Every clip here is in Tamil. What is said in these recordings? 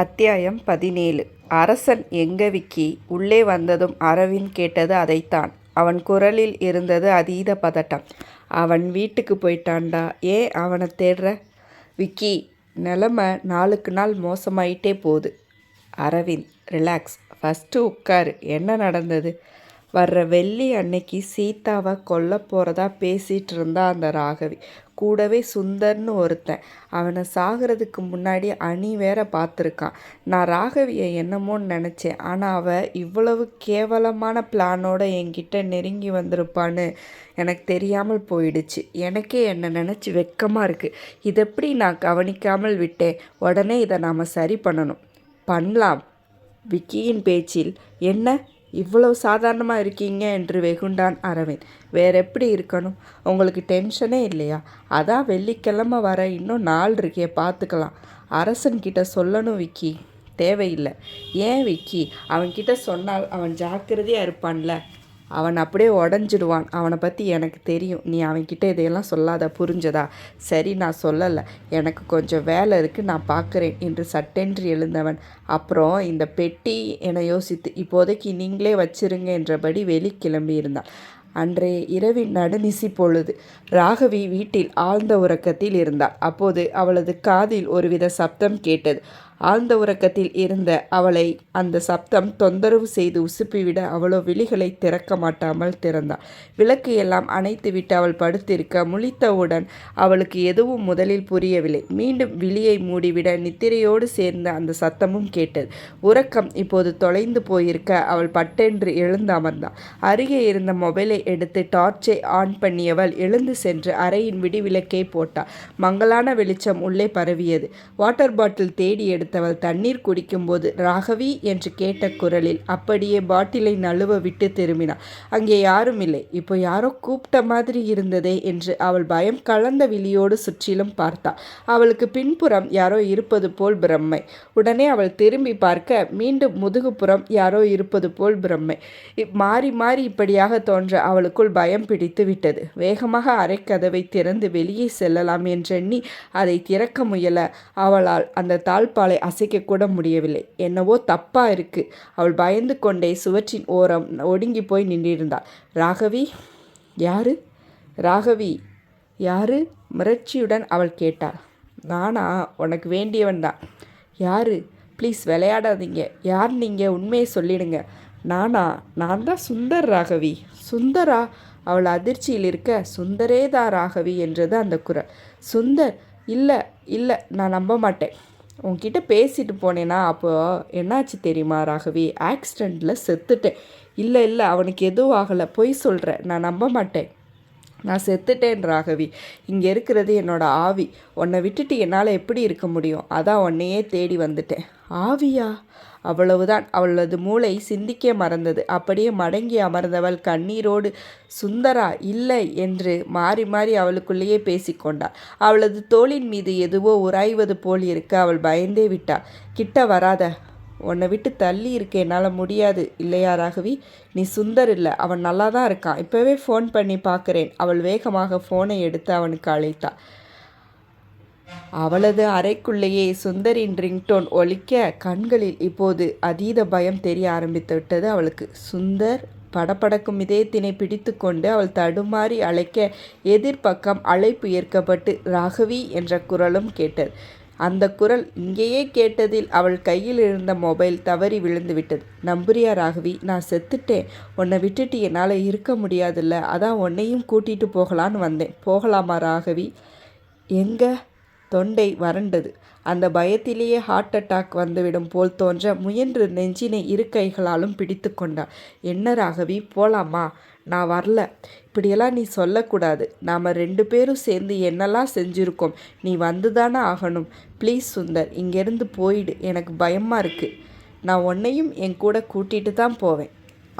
அத்தியாயம் 17. அரசன் எங்க விக்கி? உள்ளே வந்ததும் அரவிந்த் கேட்டது அதைத்தான். அவன் குரலில் இருந்தது அதீத பதட்டம். அவன் வீட்டுக்கு போயிட்டான்டா. ஏன் அவனை தேடுற? விக்கி, நிலமை நாளுக்கு நாள் மோசமாயிட்டே போகுது. அரவிந்த், ரிலாக்ஸ். ஃபஸ்ட்டு உட்காரு. என்ன நடந்தது? வர்ற வெள்ளி அன்னைக்கு சீதாவை கொல்ல போகிறதா பேசிகிட்டு இருந்தா அந்த ராகவி. கூடவே சுந்தர்னு ஒருத்தன். அவனை சாகிறதுக்கு முன்னாடி அணி வேற பார்த்துருக்கான். நான் ராகவியை என்னமோன்னு நினச்சேன். ஆனால் அவள் இவ்வளவு கேவலமான பிளானோட என்கிட்ட நெருங்கி வந்திருப்பான்னு எனக்கு தெரியாமல் போயிடுச்சு. எனக்கே என்னை நினச்சி வெக்கமாக இருக்குது. இதெப்படி நான் கவனிக்காமல் விட்டேன்? உடனே இதை நாம் சரி பண்ணலாம். விக்கியின் பேச்சில் என்ன இவ்வளவு சாதாரணமாக இருக்கீங்க என்று வெகுண்டான் அரவிந்த். வேற எப்படி இருக்கணும்? உங்களுக்கு டென்ஷனே இல்லையா? அதான் வெள்ளிக்கிழமை வர இன்னும் நாள் இருக்கே, பார்த்துக்கலாம். அரசன்கிட்ட சொல்லணும் விக்கி. தேவையில்லை. ஏன் விக்கி? அவன்கிட்ட சொன்னால் அவன் ஜாக்கிரதையாக இருப்பான்ல. அவன் அப்படியே உடஞ்சிடுவான். அவனை பற்றி எனக்கு தெரியும். நீ அவன்கிட்ட இதையெல்லாம் சொல்லாத, புரிஞ்சதா? சரி, நான் சொல்லலை. எனக்கு கொஞ்சம் வேலை இருக்குது, நான் பார்க்குறேன் என்று சட்டென்று எழுந்தவன் அப்புறம் இந்த பெட்டி என யோசித்து இப்போதைக்கு நீங்களே வச்சிருங்க என்றபடி வெளி கிளம்பியிருந்தான். அன்றைய இரவின் நடுநிசி பொழுது. ராகவி வீட்டில் ஆழ்ந்த உறக்கத்தில் இருந்தாள். அப்போது அவளது காதில் ஒருவித சப்தம் கேட்டது. ஆழ்ந்த உறக்கத்தில் இருந்த அவளை அந்த சப்தம் தொந்தரவு செய்து உசுப்பிவிட அவளோ விழிகளை திறக்க மாட்டாமல் திறந்தாள். விளக்கு எல்லாம் அணைத்துவிட்டு அவள் படுத்திருக்க முழித்தவுடன் அவளுக்கு எதுவும் முதலில் புரியவில்லை. மீண்டும் விழியை மூடிவிட நித்திரையோடு சேர்ந்த அந்த சத்தமும் கேட்டது. உறக்கம் இப்போது தொலைந்து போயிருக்க அவள் பட்டென்று எழுந்து அமர்ந்தாள். அருகே இருந்த மொபைலை எடுத்து டார்ச்சை ஆன் பண்ணியவள் எழுந்து சென்று அறையின் விடிவிளக்கை போட்டாள். மங்கலான வெளிச்சம் உள்ளே பரவியது. வாட்டர் பாட்டில் தேடி எடுத்தவள் தண்ணீர் குடிக்கும்போது ராகவி என்று கேட்ட குரலில் அப்படியே பாட்டிலை நழுவ விட்டு திரும்பினாள். அங்கே யாரும் இல்லை. இப்போ யாரோ கூப்பிட்ட மாதிரி இருந்ததே என்று அவள் பயம் கலந்த விழியோடு சுற்றிலும் பார்த்தாள். அவளுக்கு பின்புறம் யாரோ இருப்பது போல் பிரம்மை. உடனே அவள் திரும்பி பார்க்க மீண்டும் முதுகுப்புறம் யாரோ இருப்பது போல் பிரம்மை. மாறி மாறி இப்படியாக தோன்ற அவளுக்குள் பயம் பிடித்து விட்டது. வேகமாக அறைக்கதவை திறந்து வெளியே செல்லலாம் என்றெண்ணி அதை திறக்க முயல அவளால் அந்த தாழ்பாலை அசைக்கக்கூட முடியவில்லை. என்னவோ தப்பா இருக்கு. அவள் பயந்து கொண்டே சுவற்றின் ஓரம் ஒடுங்கி போய் நின்றிருந்தாள். ராகவி? யாரு? ராகவி யாரு? மிரட்சியுடன் அவள் கேட்டாள். நானா? உனக்கு வேண்டியவன் தான். யாரு? ப்ளீஸ் விளையாடாதீங்க. யார் நீங்கள்? உண்மையை சொல்லிடுங்க. நானா? நான் தான் சுந்தர். ராகவி. சுந்தரா? அவள் அதிர்ச்சியில் இருக்க, சுந்தரே தான் ராகவி என்றது அந்த குரல். சுந்தர்? இல்லை இல்லை, நான் நம்ப மாட்டேன். உன்கிட்ட பேசிட்டு போனேன்னா அப்போது என்னாச்சு தெரியுமா ராகவி? ஆக்சிடெண்ட்டில் செத்துட்டேன். இல்லை இல்லை, அவனுக்கு எதுவும் ஆகலை. பொய் சொல்கிறேன். நான் நம்ப மாட்டேன். நான் செத்துட்டேன் ராகவி. இங்கே இருக்கிறது என்னோடய ஆவி. உன்னை விட்டுட்டு என்னால் எப்படி இருக்க முடியும்? அதான் உன்னையே தேடி வந்துட்டேன். ஆவியா? அவ்வளவுதான். அவளது மூளை சிந்திக்க மறந்தது. அப்படியே மடங்கி அமர்ந்தவள் கண்ணீரோடு சுந்தரா இல்லை என்று மாறி மாறி அவளுக்குள்ளேயே பேசிக்கொண்டாள். அவளது தோளின் மீது எதுவோ உராய்வது போல் இருக்க அவள் பயந்தே விட்டாள். கிட்ட வராத. உன்னை விட்டு தள்ளி இருக்க என்னால் முடியாது. இல்லையா ராகவி? நீ சுந்தர் இல்லை, அவன் நல்லா தான் இருக்கான். இப்போவே ஃபோன் பண்ணி பார்க்குறேன். அவள் வேகமாக ஃபோனை எடுத்து அவனுக்கு அழைத்தாள். அவளது அறைக்குள்ளேயே சுந்தரின் ரிங்டோன் ஒலிக்க கண்களில் இப்போது அதீத பயம் தெரிய ஆரம்பித்து விட்டது அவளுக்கு. சுந்தர்? படபடக்கும் இதயத்தினை பிடித்து கொண்டு அவள் தடுமாறி அழைக்க எதிர்பக்கம் அழைப்பு ஏற்கப்பட்டு ராகவி என்ற குரலும் கேட்டது. அந்த குரல் இங்கேயே கேட்டதில் அவள் கையில் இருந்த மொபைல் தவறி விழுந்து விட்டது. நம்புறியா ராகவி? நான் செத்துட்டேன். உன்னை விட்டுட்டு என்னால் இருக்க முடியாதுல்ல. அதான் உன்னையும் கூட்டிகிட்டு போகலான்னு வந்தேன். போகலாமா ராகவி? எங்க? தொண்டை வறண்டது. அந்த பயத்திலேயே ஹார்ட் அட்டாக் வந்துவிடும் போல் தோன்ற முயன்று நெஞ்சினை இரு கைகளாலும் பிடித்து கொண்டாள். என்ன ராகவி, போலாமா? நான் வரல. இப்படியெல்லாம் நீ சொல்லக்கூடாது. நாம் 2 பேரும் சேர்ந்து என்னெல்லாம் செஞ்சுருக்கோம். நீ வந்துதானே ஆகணும். ப்ளீஸ் சுந்தர், இங்கேருந்து போயிடு. எனக்கு பயமாக இருக்குது. நான் உன்னையும் என் கூட கூட்டிகிட்டு தான் போவேன்.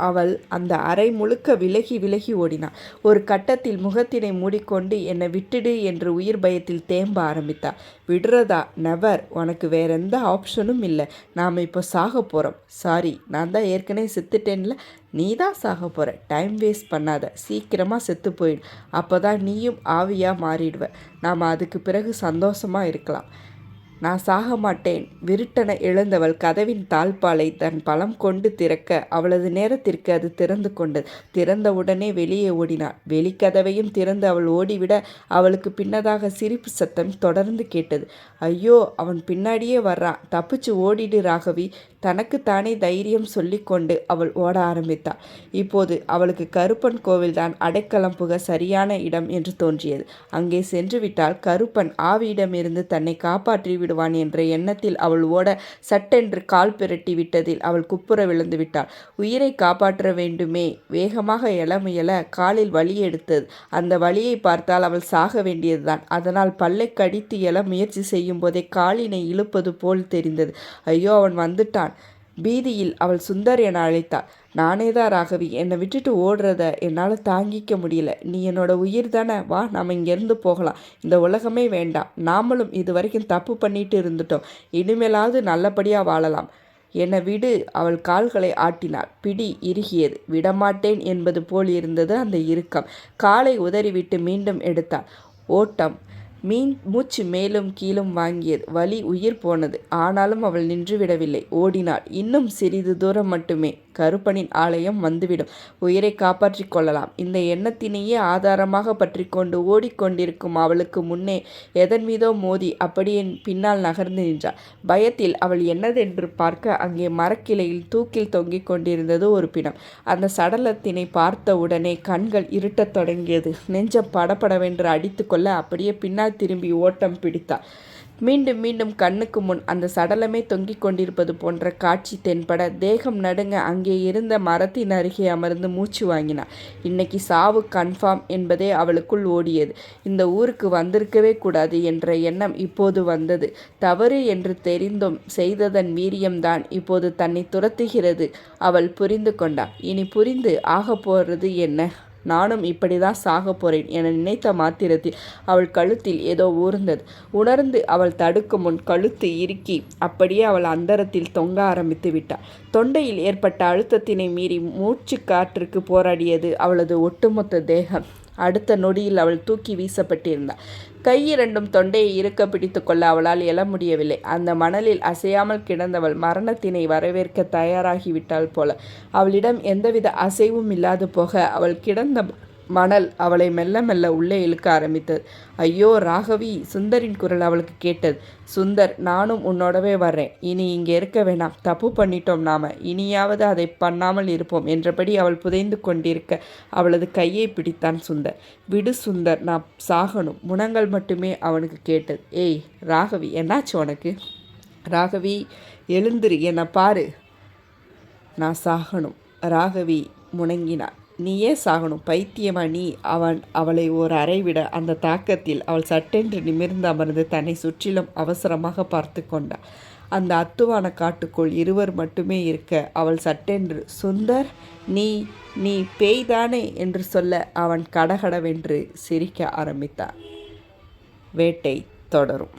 அவள் அந்த அறை முழுக்க விலகி விலகி ஓடினாள். ஒரு கட்டத்தில் முகத்தினை மூடிக்கொண்டு என்னை விட்டுடு என்று உயிர் பயத்தில் தேம்ப ஆரம்பித்தாள். விடுறதா? நெவர். உனக்கு வேற எந்த ஆப்ஷனும் இல்லை. நாம் இப்போ சாக போகிறோம். சாரி, நான் தான் ஏற்கனவே செத்துட்டேன்ல. நீ தான் சாக போகிற. டைம் வேஸ்ட் பண்ணாத. சீக்கிரமாக செத்து போயிடு. அப்போ தான் நீயும் ஆவியாக மாறிடுவ. நாம் அதுக்கு பிறகு சந்தோஷமாக இருக்கலாம். நான் சாக மாட்டேன். விருட்டென எழுந்தவள் கதவின் தாழ்பாலை தன் பலம் கொண்டு திறக்க அவளது நேரத்திற்கு அது திறந்து கொண்டது. திறந்தவுடனே வெளியே ஓடினாள். வெளிக்கதவையும் திறந்து அவள் ஓடிவிட அவளுக்கு பின்னதாக சிரிப்பு சத்தம் தொடர்ந்து கேட்டது. ஐயோ, அவன் பின்னாடியே வர்றான், தப்பிச்சு ஓடிடு ராகவி. தனக்குத்தானே தைரியம் சொல்லிக்கொண்டு அவள் ஓட ஆரம்பித்தாள். இப்போது அவளுக்கு கருப்பன் கோவில்தான் அடைக்கலம் புக சரியான இடம் என்று தோன்றியது. அங்கே சென்று விட்டால் கருப்பன் ஆவியிடமிருந்து தன்னை காப்பாற்றி விடுவான் என்ற எண்ணத்தில் அவள் ஓட சட்டென்று கால் பிரட்டி விட்டதில் அவள் குப்புற விழுந்து விட்டாள். உயிரை காப்பாற்ற வேண்டுமே. வேகமாக எழ முயல காலில் வலி எடுத்தது. அந்த வலியை பார்த்தால் அவள் சாக வேண்டியதுதான். அதனால் பல்லை கடித்து எழ முயற்சி செய்யும் போதே காலினை இழுப்பது போல் தெரிந்தது. ஐயோ, அவன் வந்துட்டான். பீதியில் அவள் சுந்தர் என அழைத்தாள். நானேதான் ராகவி. என்னை விட்டுட்டு ஓடுறத என்னால் தாங்கிக்க முடியல. நீ என்னோட உயிர் தானே. வா, நாம் இங்கேருந்து போகலாம். இந்த உலகமே வேண்டாம். நாமளும் இது வரைக்கும் தப்பு பண்ணிட்டு இருந்துட்டோம். இனிமேலாவது நல்லபடியாக வாழலாம். என்னை விடு. அவள் கால்களை ஆட்டினாள். பிடி இறுகியது. விடமாட்டேன் என்பது போல் இருந்தது அந்த இறுக்கம். காலை உதறிவிட்டு மீண்டும் எடுத்தாள். ஓட்டம். மூச்சு மேலும் கீழும் வாங்கியது. வலி உயிர் போனது. ஆனாலும் அவள் நின்றுவிடவில்லை. ஓடினாள். இன்னும் சிறிது தூரம் மட்டுமே. கருப்பனின் ஆலயம் வந்துவிடும். உயிரை காப்பாற்றி கொள்ளலாம். இந்த எண்ணத்தினையே ஆதாரமாக பற்றி கொண்டு ஓடிக்கொண்டிருக்கும் அவளுக்கு முன்னே எதன் மீதோ மோதி அப்படியே பின்னால் நகர்ந்து நின்றாள். பயத்தில் அவள் என்னதென்று பார்க்க அங்கே மரக்கிளையில் தூக்கில் தொங்கிக் கொண்டிருந்தது ஒரு பிணம். அந்த சடலத்தினை பார்த்தவுடனே கண்கள் இருட்டத் தொடங்கியது. நெஞ்சம் படபடவென்று அடித்து கொள்ள அப்படியே பின்னால் திரும்பி ஓட்டம் பிடித்தாள். மீண்டும் மீண்டும் கண்ணுக்கு முன் அந்த சடலமே தொங்கிக் கொண்டிருப்பது போன்ற காட்சி தென்பட தேகம் நடுங்க அங்கே இருந்த மரத்தின் அருகே அமர்ந்து மூச்சு வாங்கினாள். இன்னைக்கு சாவு கன்ஃபார்ம் என்பதே அவளுக்குள் ஓடியது. இந்த ஊருக்கு வந்திருக்கவே கூடாது என்ற எண்ணம் இப்போது வந்தது. தவறு என்று தெரிந்தும் செய்ததன் வீரியம்தான் இப்போது தன்னை துரத்துகிறது. அவள் புரிந்து கொண்டாள். இனி புரிந்து ஆக போறது என்ன? நானும் இப்படிதான் சாக போறேன் என நினைத்த மாத்திரத்தில் அவள் கழுத்தில் ஏதோ ஊர்ந்தது. உணர்ந்து அவள் தடுக்கும் முன் கழுத்து இறுக்கி அப்படியே அவள் அந்தரத்தில் தொங்க ஆரம்பித்து விட்டாள். தொண்டையில் ஏற்பட்ட அழுத்தத்தினை மீறி மூச்சு காற்றுக்கு போராடியது அவளது ஒட்டுமொத்த தேகம். அடுத்த நொடியில் அவள் தூக்கி வீசப்பட்டிருந்தாள். கையிரண்டும் தொண்டையை இறுக்க பிடித்து கொள்ள அவளால் எழ முடியவில்லை. அந்த மணலில் அசையாமல் கிடந்தவள் மரணத்தினை வரவேற்க தயாராகிவிட்டாள் போல. அவளிடம் எந்தவித அசைவும் இல்லாது போக அவள் கிடந்த மணல் அவளை மெல்ல மெல்ல உள்ளே இழுக்க ஆரம்பித்தது. ஐயோ ராகவி! சுந்தரின் குரல் அவளுக்கு கேட்டது. சுந்தர், நானும் உன்னோடவே வர்றேன். இனி இங்கே இருக்க வேணாம். தப்பு பண்ணிட்டோம் நாம. இனியாவது அதை பண்ணாமல் இருப்போம் என்றபடி அவள் புதைந்து கொண்டிருக்க அவளது கையை பிடித்தான் சுந்தர். விடு சுந்தர், நான் சாகணும். முனங்கள் மட்டுமே அவனுக்கு கேட்டது. ஏய் ராகவி, என்னாச்சு உனக்கு? ராகவி, எழுந்திரு, என்னை பாரு. நான் சாகணும். ராகவி முணங்கினாள். நீயே சாகணும். பைத்தியமா நீ? அவளை ஒரு அறை விட அந்த தாக்கத்தில் அவள் சட்டென்று நிமிர்ந்து அமர்ந்து தன்னை சுற்றிலும் அவசரமாக பார்த்து கொண்டாள். அந்த அத்துவான காட்டுக்குள் இருவர் மட்டுமே இருக்க அவள் சட்டென்று, சுந்தர், நீ பேய்தானே என்று சொல்ல அவன் கடகடவென்று சிரிக்க ஆரம்பித்தான். வேட்டை தொடரும்.